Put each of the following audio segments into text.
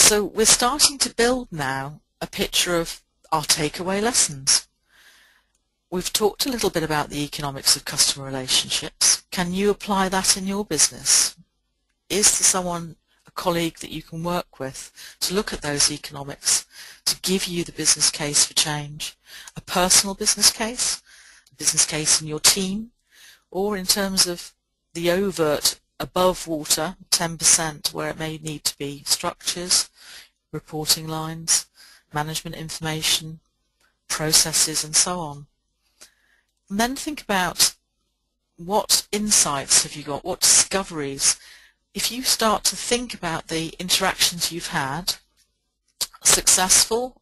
So we're starting to build now a picture of our takeaway lessons. We've talked a little bit about the economics of customer relationships. Can you apply that in your business? Is there someone, a colleague that you can work with to look at those economics, to give you the business case for change? A personal business case, a business case in your team, or in terms of the overt above water, 10%, where it may need to be structures, reporting lines, management information, processes, and so on. And then think about what insights have you got, what discoveries. If you start to think about the interactions you've had, successful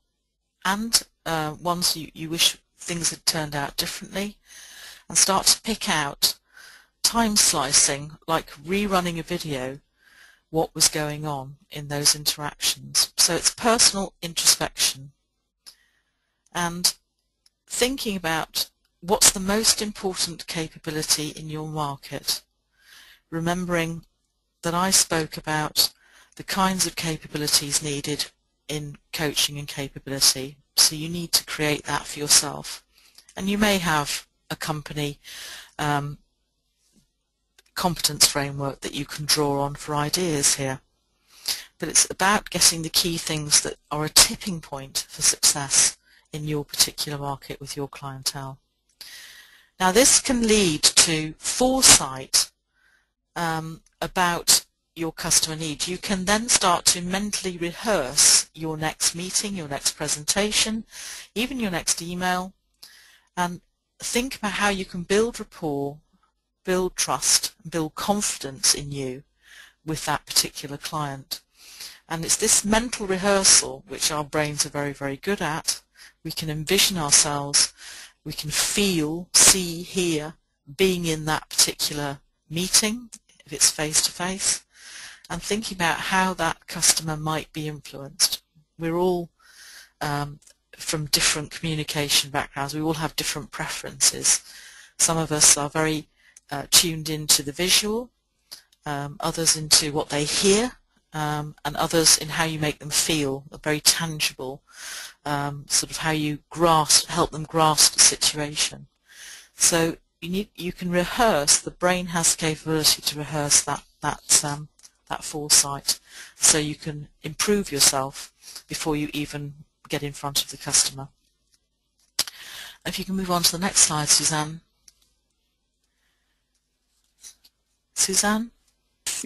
and ones you wish things had turned out differently, and start to pick out time slicing, like rerunning a video, what was going on in those interactions. So it's personal introspection and thinking about what's the most important capability in your market, remembering that I spoke about the kinds of capabilities needed in coaching and capability, so you need to create that for yourself. And you may have a company competence framework that you can draw on for ideas here. But it's about getting the key things that are a tipping point for success in your particular market with your clientele. Now this can lead to foresight about your customer needs. You can then start to mentally rehearse your next meeting, your next presentation, even your next email, and think about how you can build rapport, build trust, build confidence in you with that particular client. And it's this mental rehearsal which our brains are very, very good at. We can envision ourselves, we can feel, see, hear, being in that particular meeting, if it's face-to-face, and thinking about how that customer might be influenced. We're all from different communication backgrounds. We all have different preferences. Some of us are very tuned into the visual, others into what they hear, and others in how you make them feel, a very tangible, sort of how you help them grasp the situation. So you can rehearse, the brain has the capability to rehearse that foresight, so you can improve yourself before you even get in front of the customer. If you can move on to the next slide, Suzanne. Suzanne?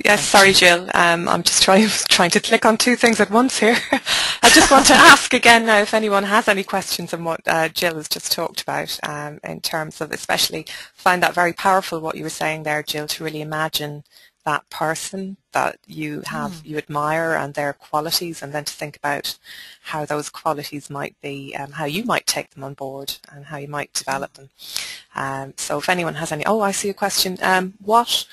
Yes, sorry, Jill. I'm just trying to click on two things at once here. I just want to ask again now if anyone has any questions on what Jill has just talked about in terms of, especially find that very powerful what you were saying there, Jill, to really imagine that person that you have, you admire and their qualities, and then to think about how those qualities might be, how you might take them on board and how you might develop them. So if anyone has any, I see a question. What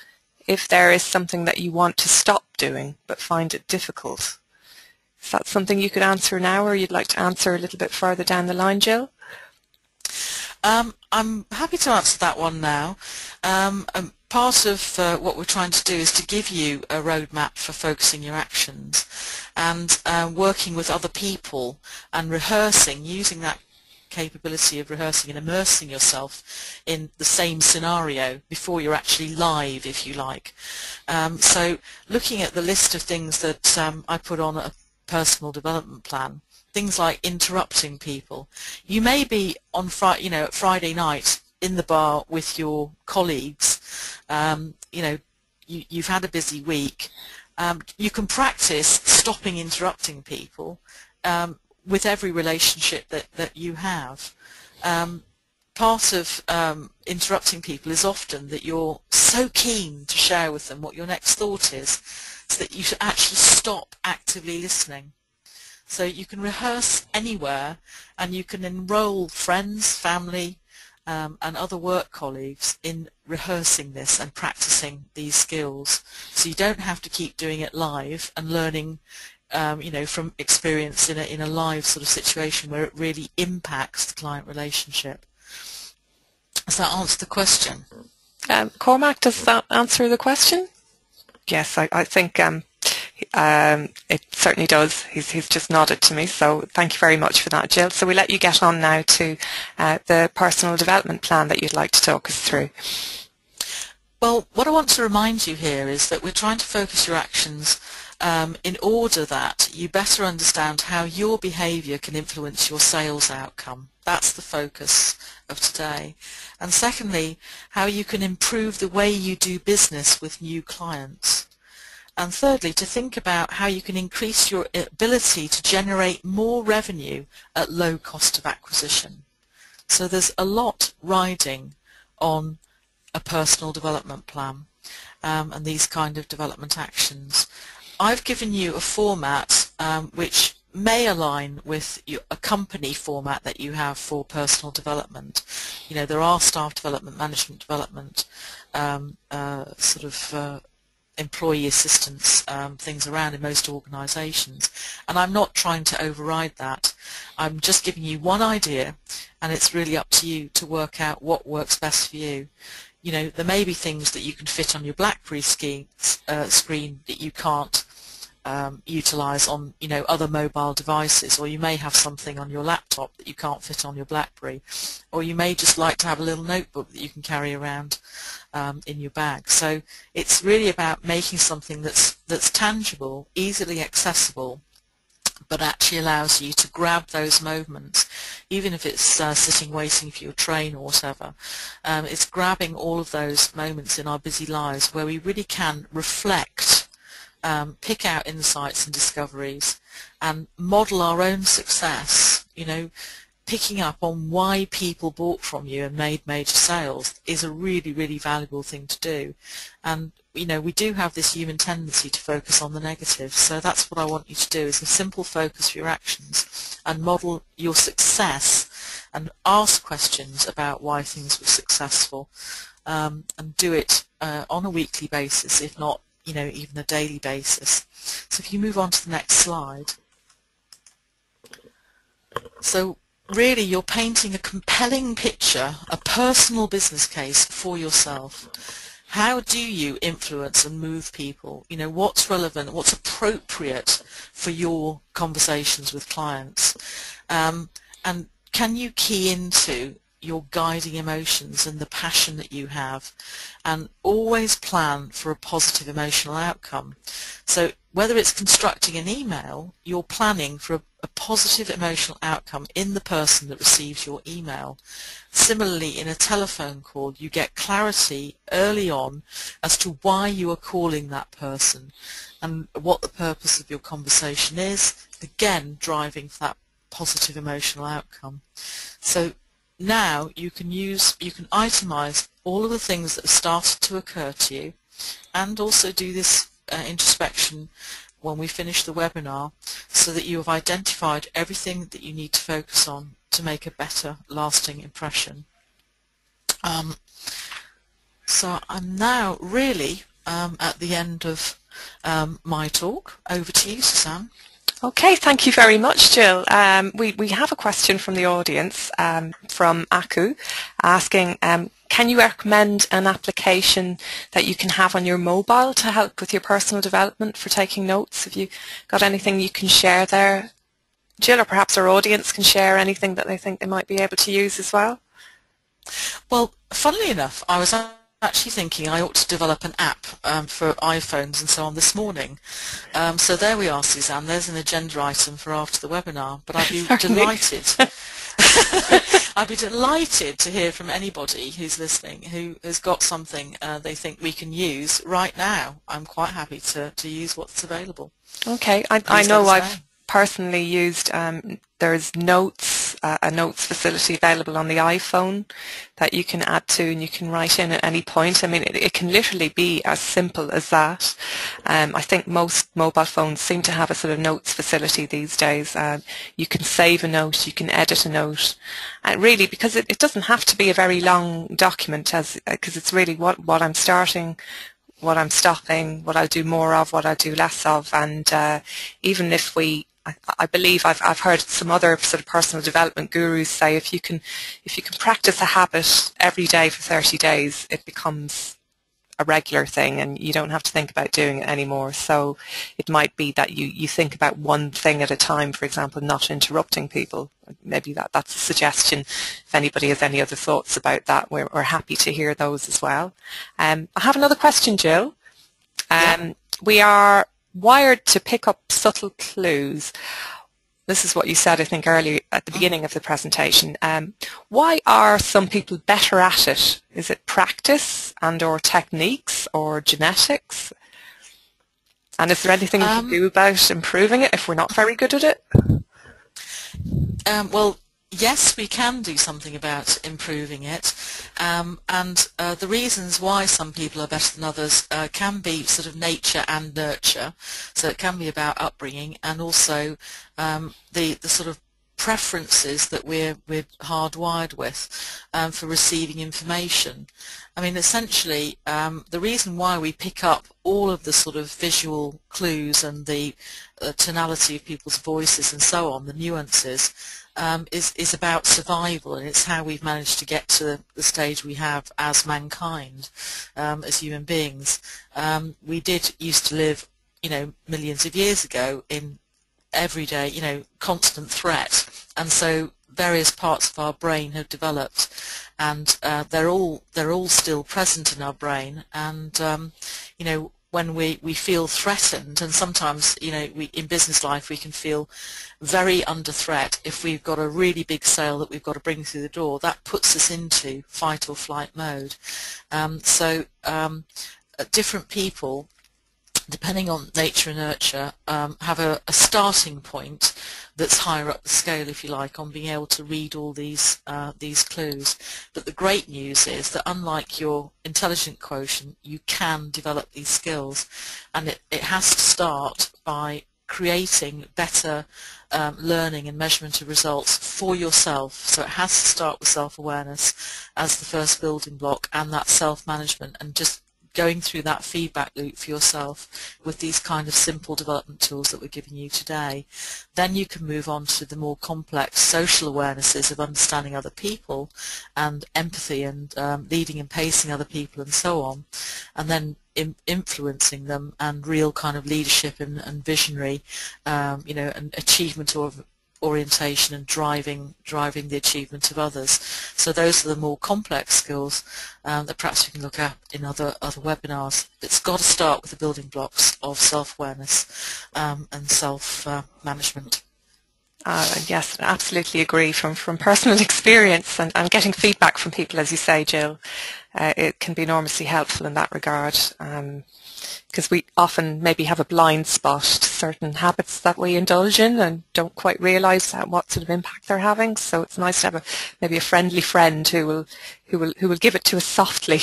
if there is something that you want to stop doing but find it difficult? Is that something you could answer now, or you'd like to answer a little bit further down the line, Jill? I'm happy to answer that one now. Part of what we're trying to do is to give you a roadmap for focusing your actions and working with other people and rehearsing, using that capability of rehearsing and immersing yourself in the same scenario before you're actually live, if you like. So looking at the list of things that I put on a personal development plan, things like interrupting people. You may be on Friday night in the bar with your colleagues. You've had a busy week. You can practice stopping interrupting people with every relationship that you have. Part of interrupting people is often that you're so keen to share with them what your next thought is, so that you should actually stop actively listening. So you can rehearse anywhere, and you can enroll friends, family, and other work colleagues in rehearsing this and practicing these skills. So you don't have to keep doing it live and learning from experience in a live sort of situation where it really impacts the client relationship. Does that answer the question? Cormac, does that answer the question? Yes, I think It certainly does. He's just nodded to me, so thank you very much for that, Jill. So we'll let you get on now to the personal development plan that you'd like to talk us through. Well, what I want to remind you here is that we're trying to focus your actions in order that you better understand how your behaviour can influence your sales outcome. That's the focus of today. And secondly, how you can improve the way you do business with new clients. And thirdly, to think about how you can increase your ability to generate more revenue at low cost of acquisition. So there's a lot riding on a personal development plan and these kind of development actions. I've given you a format which may align with a company format that you have for personal development. You know, there are staff development, management development, employee assistance things around in most organisations, and I'm not trying to override that. I'm just giving you one idea, and it's really up to you to work out what works best for you. You know, there may be things that you can fit on your BlackBerry screen that you can't utilise on, you know, other mobile devices, or you may have something on your laptop that you can't fit on your BlackBerry, or you may just like to have a little notebook that you can carry around in your bag. So it's really about making something that's tangible, easily accessible, but actually allows you to grab those moments, even if it's sitting waiting for your train or whatever. It's grabbing all of those moments in our busy lives where we really can reflect, pick out insights and discoveries, and model our own success. You know, picking up on why people bought from you and made major sales is a really, really valuable thing to do. And you know, we do have this human tendency to focus on the negative, so that's what I want you to do, is a simple focus for your actions and model your success and ask questions about why things were successful, and do it on a weekly basis, if not, you know, even a daily basis. So if you move on to the next slide. So really you're painting a compelling picture, a personal business case for yourself. How do you influence and move people? You know, what's relevant, what's appropriate for your conversations with clients? And can you key into your guiding emotions and the passion that you have, and always plan for a positive emotional outcome? So whether it's constructing an email, you're planning for a positive emotional outcome in the person that receives your email. Similarly, in a telephone call, you get clarity early on as to why you are calling that person and what the purpose of your conversation is, again driving for that positive emotional outcome. So now you can itemize all of the things that have started to occur to you, and also do this introspection when we finish the webinar, so that you have identified everything that you need to focus on to make a better lasting impression. So I'm now really at the end of my talk. Over to you, Suzanne. Okay, thank you very much, Jill. We have a question from the audience from Aku asking, can you recommend an application that you can have on your mobile to help with your personal development for taking notes? Have you got anything you can share there, Jill, or perhaps our audience can share anything that they think they might be able to use as well? Well, funnily enough, I was actually thinking I ought to develop an app for iPhones and so on this morning. So there we are, Suzanne. There's an agenda item for after the webinar. But I'd be delighted. I'd be delighted to hear from anybody who's listening who has got something they think we can use right now. I'm quite happy to use what's available. Okay, I know I've personally used, there's notes, a notes facility available on the iPhone that you can add to and you can write in at any point. I mean, it can literally be as simple as that. I think most mobile phones seem to have a sort of notes facility these days. You can save a note, you can edit a note, and really, because it doesn't have to be a very long document, because it's really what I'm starting, what I'm stopping, what I'll do more of, what I'll do less of, and even if I believe I've heard some other sort of personal development gurus say if you can practice a habit every day for 30 days, it becomes a regular thing and you don't have to think about doing it anymore. So it might be that you think about one thing at a time, for example, not interrupting people. Maybe that's a suggestion. If anybody has any other thoughts about that, we're happy to hear those as well. I have another question, Jill. We are wired to pick up subtle clues. This is what you said, I think, earlier at the beginning of the presentation. Why are some people better at it? Is it practice and/or techniques or genetics? And is there anything we can do about improving it if we're not very good at it? Well, yes, we can do something about improving it, and the reasons why some people are better than others can be sort of nature and nurture. So it can be about upbringing, and also the sort of preferences that we're hardwired with for receiving information. I mean, essentially, the reason why we pick up all of the sort of visual clues and the tonality of people's voices and so on, the nuances, is about survival, and it's how we've managed to get to the stage we have as mankind, as human beings. We did used to live, millions of years ago in everyday, constant threat, and so various parts of our brain have developed, and they're all still present in our brain, and when we feel threatened, and sometimes in business life we can feel very under threat. If we've got a really big sale that we've got to bring through the door, that puts us into fight or flight mode. Different people, depending on nature and nurture, have a starting point that's higher up the scale, if you like, on being able to read all these clues. But the great news is that unlike your intelligent quotient, you can develop these skills, and it has to start by creating better learning and measurement of results for yourself. So it has to start with self-awareness as the first building block, and that self-management, and just going through that feedback loop for yourself with these kind of simple development tools that we're giving you today. Then you can move on to the more complex social awarenesses of understanding other people and empathy and leading and pacing other people and so on, and then influencing them, and real kind of leadership and visionary, and achievement of orientation and driving the achievement of others. So those are the more complex skills that perhaps we can look at in other webinars. It's got to start with the building blocks of self-awareness and self-management. Yes, absolutely agree. From personal experience and getting feedback from people, as you say, Jill, it can be enormously helpful in that regard, because we often maybe have a blind spot to certain habits that we indulge in and don't quite realise what sort of impact they're having. So it's nice to have maybe a friendly friend who will give it to us softly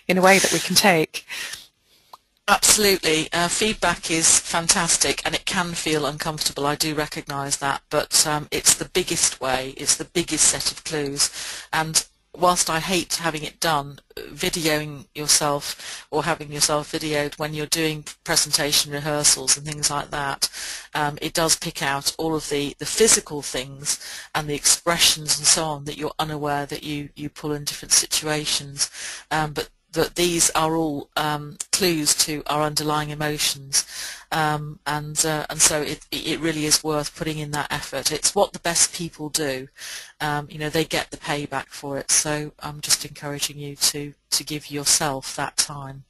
in a way that we can take. Absolutely. Feedback is fantastic, and it can feel uncomfortable, I do recognise that, but it's the biggest way, it's the biggest set of clues, and whilst I hate having it done, videoing yourself or having yourself videoed when you're doing presentation rehearsals and things like that, it does pick out all of the physical things and the expressions and so on that you're unaware that you pull in different situations, but these are all clues to our underlying emotions, and so it really is worth putting in that effort. It's what the best people do. They get the payback for it. So I'm just encouraging you to give yourself that time.